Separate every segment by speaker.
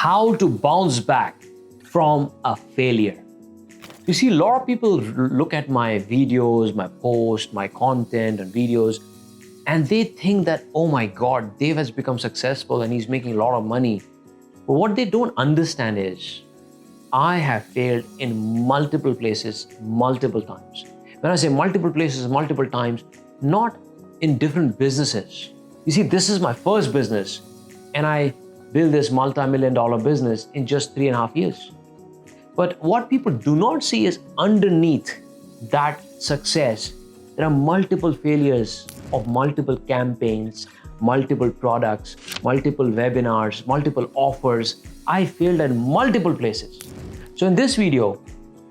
Speaker 1: how to bounce back from a failure. You see, a lot of people look at my videos, my posts, my content and videos, and they think that, oh my God, Dev has become successful and he's making a lot of money. But what they don't understand is, I have failed in multiple places, multiple times. When I say multiple places, multiple times, not in different businesses. You see, this is my first business, and I built this multi-million-dollar business in just 3.5 years. But what people do not see is underneath that success, there are multiple failures of multiple campaigns, multiple products, multiple webinars, multiple offers. I failed at multiple places. So in this video,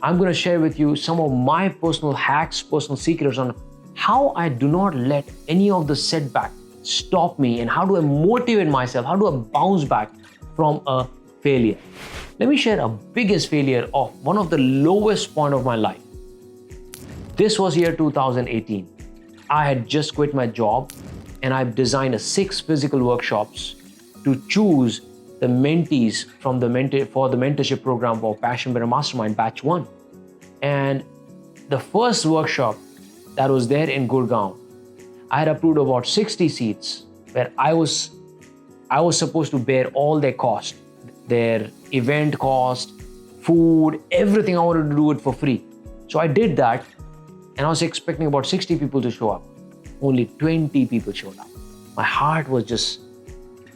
Speaker 1: I'm going to share with you some of my personal hacks, personal secrets on how I do not let any of the setback stop me, and how do I motivate myself, how do I bounce back from a failure. Let me share a biggest failure of one of the lowest point of my life. This was year 2018. I had just quit my job and I've designed 6 physical workshops to choose the mentees from for the mentorship program for Passionpreneur Mastermind Batch 1. And the first workshop that was there in Gurgaon, I had approved about 60 seats where I was supposed to bear all their cost, their event cost, food, everything. I wanted to do it for free. So I did that, and I was expecting about 60 people to show up. Only 20 people showed up. My heart was just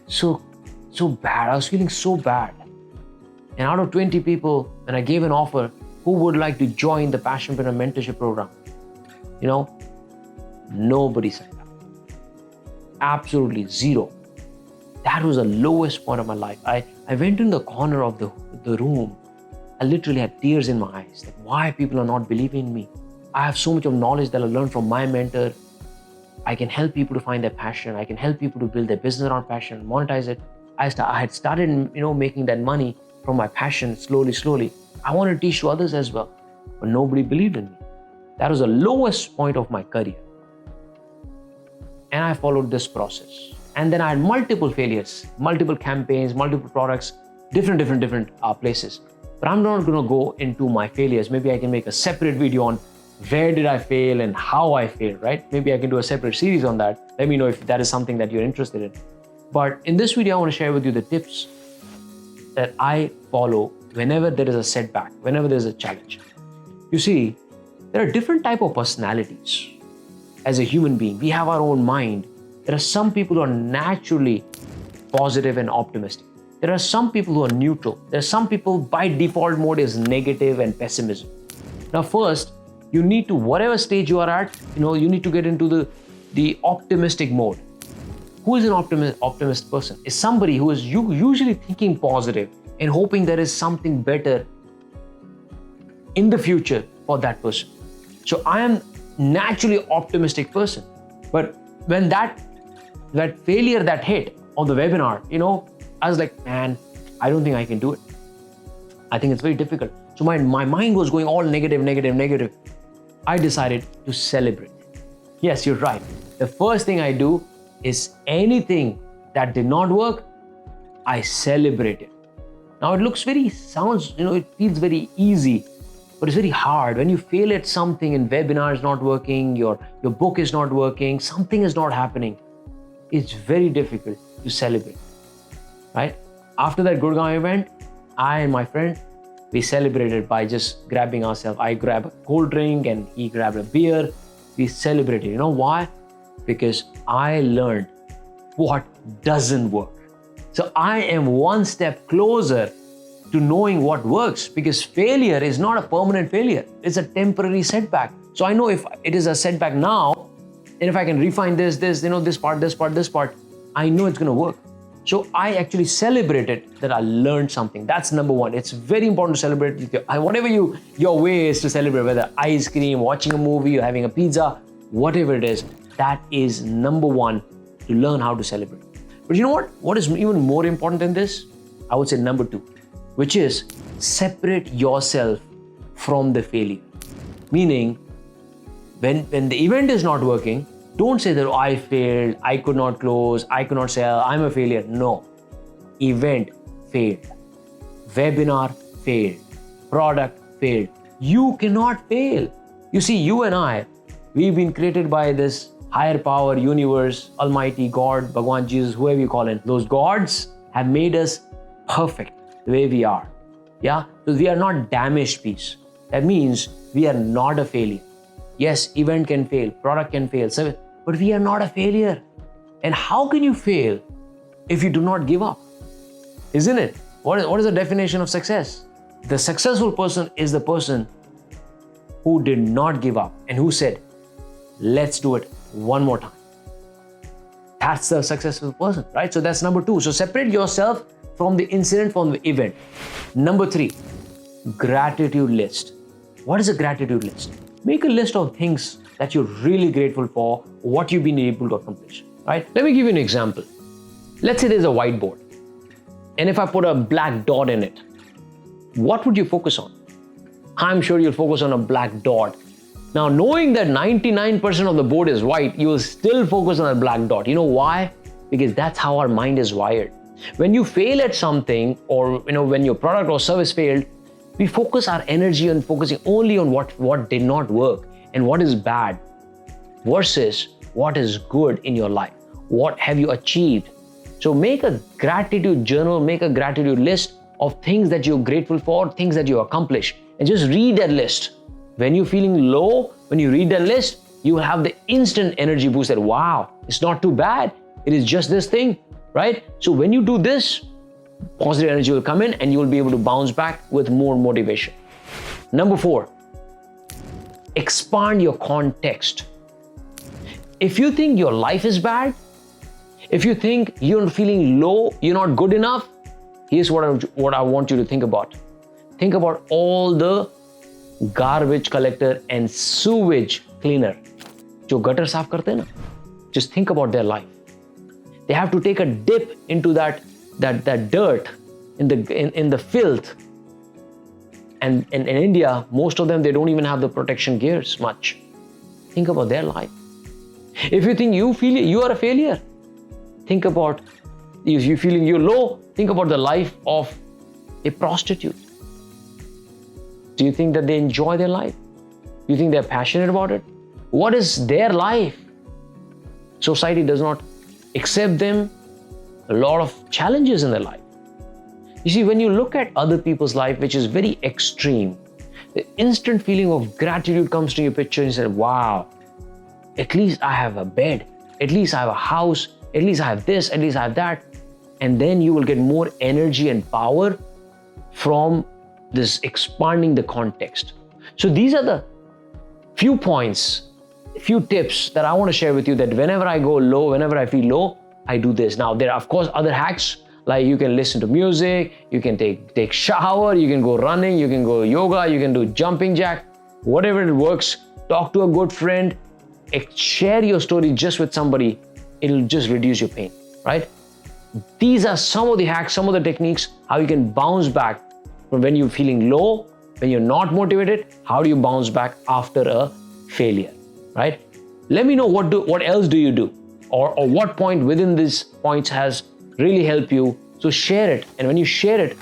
Speaker 1: so bad. I was feeling so bad. And out of 20 people, when I gave an offer, who would like to join the Passionpreneur mentorship program? Nobody signed up. Absolutely zero. That was the lowest point of my life. I went in the corner of the room. I literally had tears in my eyes. Like, why people are not believing in me? I have so much of knowledge that I learned from my mentor. I can help people to find their passion. I can help people to build their business around passion, monetize it. I had started, making that money from my passion slowly. I wanted to teach to others as well, but nobody believed in me. That was the lowest point of my career. And I followed this process. And then I had multiple failures, multiple campaigns, multiple products, different places. But I'm not going to go into my failures. Maybe I can make a separate video on where did I fail and how I failed, right? Maybe I can do a separate series on that. Let me know if that is something that you're interested in. But in this video, I want to share with you the tips that I follow whenever there is a setback, whenever there's a challenge. You see, there are different types of personalities. As a human being, we have our own mind. There are some people who are naturally positive and optimistic. There are some people who are neutral. There are some people by default mode is negative and pessimism. Now first, you need to, whatever stage you are at, you need to get into the optimistic mode. Who is an optimist person? Is somebody who is usually thinking positive and hoping there is something better in the future for that person. So I am naturally optimistic person. But when that failure that hit on the webinar, I was like, man, I don't think I can do it. I think it's very difficult. So my mind was going all negative. I decided to celebrate. Yes, you're right. The first thing I do is anything that did not work, I celebrate it. Now it feels very easy, but it's very hard. When you fail at something and webinar is not working, your book is not working, something is not happening, it's very difficult to celebrate, right? After that Gurgaon event, I and my friend, we celebrated by just grabbing ourselves. I grabbed a cold drink and he grabbed a beer. We celebrated. You know why? Because I learned what doesn't work. So I am one step closer to knowing what works, because failure is not a permanent failure. It's a temporary setback. So I know if it is a setback now, and if I can refine this part, I know it's going to work. So I actually celebrated that I learned something. That's number one. It's very important to celebrate with whatever your way is to celebrate, whether ice cream, watching a movie, or having a pizza, whatever it is, that is number one, to learn how to celebrate. But you know what? What is even more important than this? I would say number 2, which is separate yourself from the failure. Meaning, when the event is not working, don't say that, oh, I failed, I could not close, I could not sell, I'm a failure. No, event failed. webinar failed, product failed. You cannot fail. You see, you and I, we've been created by this higher power, universe, Almighty, God, Bhagwan, Jesus, whoever you call it. Those gods have made us perfect the way we are. Yeah, so we are not damaged piece. That means we are not a failure. Yes, event can fail, product can fail, but we are not a failure. And how can you fail if you do not give up? Isn't it? What is the definition of success? The successful person is the person who did not give up and who said, let's do it one more time. That's the successful person, right? So that's number 2. So separate yourself from the incident, from the event. Number 3, gratitude list. What is a gratitude list? Make a list of things that you're really grateful for, what you've been able to accomplish, right? Let me give you an example. Let's say there's a whiteboard, and if I put a black dot in it, what would you focus on? I'm sure you'll focus on a black dot. Now, knowing that 99% of the board is white, you will still focus on a black dot. You know why? Because that's how our mind is wired. When you fail at something, or when your product or service failed, we focus our energy on focusing only on what did not work and what is bad versus what is good in your life. What have you achieved? So make a gratitude journal, make a gratitude list of things that you're grateful for, things that you accomplished, and just read that list. When you're feeling low, when you read that list, you will have the instant energy boost that, wow, it's not too bad. It is just this thing, right? So when you do this, positive energy will come in and you will be able to bounce back with more motivation. Number 4, expand your context. If you think your life is bad, if you think you're feeling low, you're not good enough, here's what I want you to think about. Think about all the garbage collector and sewage cleaner जो gutter साफ करते हैं ना. Just think about their life. They have to take a dip into that dirt in the filth. And in India, most of them, they don't even have the protection gears much. Think about their life. If you think you are a failure, think about, if you're feeling you're low, think about the life of a prostitute. Do you think that they enjoy their life? Do you think they're passionate about it? What is their life? Society does not accept them. A lot of challenges in their life. You see, when you look at other people's life, which is very extreme, the instant feeling of gratitude comes to your picture and you say, wow, at least I have a bed, at least I have a house, at least I have this, at least I have that. And then you will get more energy and power from this expanding the context. So these are the few points, few tips that I want to share with you, that whenever I go low, whenever I feel low, I do this. Now, there are, of course, other hacks, like you can listen to music, you can take shower, you can go running, you can go yoga, you can do jumping jack, whatever it works. Talk to a good friend, share your story just with somebody. It'll just reduce your pain, right? These are some of the hacks, some of the techniques, how you can bounce back from when you're feeling low, when you're not motivated. How do you bounce back after a failure, right? Let me know what else do you do, or what point within these points has really helped you. So share it, and when you share it,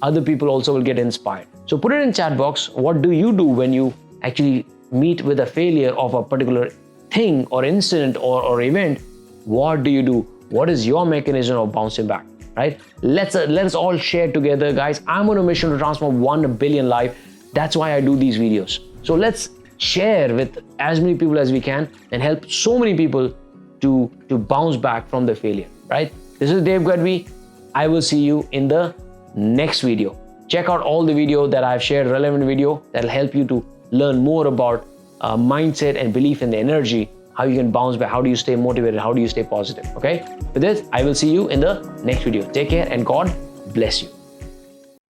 Speaker 1: other people also will get inspired. So put it in chat box. What do you do when you actually meet with a failure of a particular thing or incident or event? What do you do? What is your mechanism of bouncing back, right? Let's all share together, guys. I'm on a mission to transform 1 billion lives. That's why I do these videos. So let's share with as many people as we can and help so many people to bounce back from the failure, right? This is Dev Gadhvi. I will see you in the next video. Check out all the video that I've shared, relevant video that'll help you to learn more about mindset and belief in the energy, how you can bounce back, how do you stay motivated, how do you stay positive, okay? With this, I will see you in the next video. Take care and God bless you.